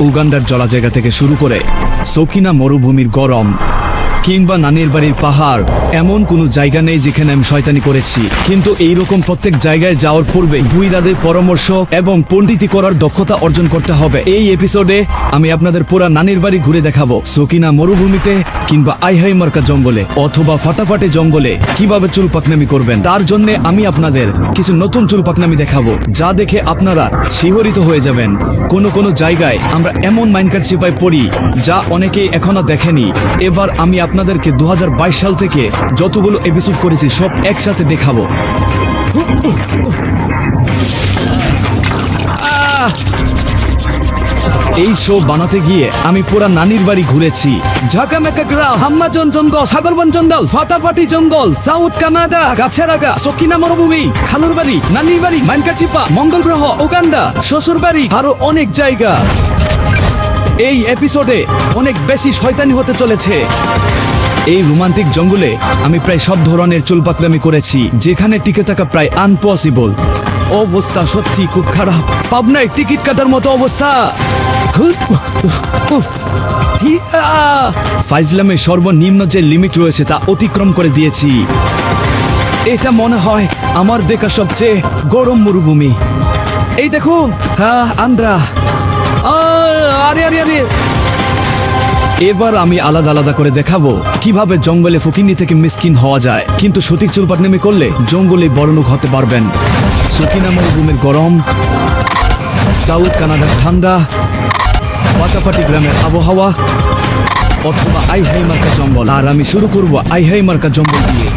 উগান্ডার জলা জায়গা থেকে শুরু করে সকিনা মরুভূমির গরম কিংবা নানির বাড়ির পাহাড়, এমন কোনো জায়গা নেই যেখানে আমি শয়তানি করেছি। কিন্তু এইরকম প্রত্যেক জায়গায় যাওয়ার পূর্বে দুই দাদের পরামর্শ এবং পণ্ডিতি করার দক্ষতা অর্জন করতে হবে। এই এপিসোডে আমি আপনাদের পুরা নানির বাড়ি ঘুরে দেখাবো। সকিনা মরুভূমিতে কিংবা আইহাইমার্কা জঙ্গলে অথবা ফাটাফাটি জঙ্গলে কিভাবে চুল পাকনামি করবেন, তার জন্য আমি আপনাদের কিছু নতুন চুল পাকনামি দেখাবো, যা দেখে আপনারা শিহরিত হয়ে যাবেন। কোনো জায়গায় আমরা এমন মাইনকাট চিপায় পড়ি যা অনেকেই এখনো দেখেনি। এবার আমি আপনাদেরকে 2022 সাল থেকে যতগুলো এপিসোড করেছি সব একসাথে দেখাবো। এই শো বানাতে গিয়ে আমি পুরা নানির বাড়ি ঘুরেছি। ঝাঁকামেকা গ্রাম, হাম্মাজন জঙ্গল, সাগরবন জঙ্গল, ফাটাফাটি জঙ্গল, সাউথ কানাডা, গাছের আগা, সকিনা মরুভূমি, খালুর বাড়ি, নানির বাড়ি, মাইনকাচিপা, মঙ্গল গ্রহ, উগান্ডা, শ্বশুর বাড়ি, আরো অনেক জায়গা। এই এপিসোডে অনেক বেশি শয়তানি হতে চলেছে। এই রোমান্টিক জঙ্গলে আমি প্রায় সব ধরনের চুল পাকলামি করেছি, যেখানে টিকে থাকা প্রায় আনপসিবল। অবস্থা সত্যি খুব খারাপ। পাবনায় টিকিট কাটার মতো অবস্থা। ফাইজলামের সর্বনিম্ন যে লিমিট রয়েছে তা অতিক্রম করে দিয়েছি। এটা মনে হয় আমার দেখা সবচেয়ে গরম মরুভূমি। এই দেখুন, আন্দ্রা। আরে আরে আরে, এবার আমি আলাদা আলাদা করে দেখাবো কিভাবে জঙ্গলে ফকিন্নি থেকে মিসকিন হওয়া যায়, কিন্তু সঠিক চুল পাকনামি করলে জঙ্গলে বড়লোক হতে পারবেন। সকিনা মরুভূমির গরম, সাউথ কানাডার ঠান্ডা, ফাটাফাটি গ্রামের আবহাওয়া, অথবা আইহাইমার্কা জঙ্গল। আর আমি শুরু করবো আইহাইমার্কা জঙ্গল দিয়ে।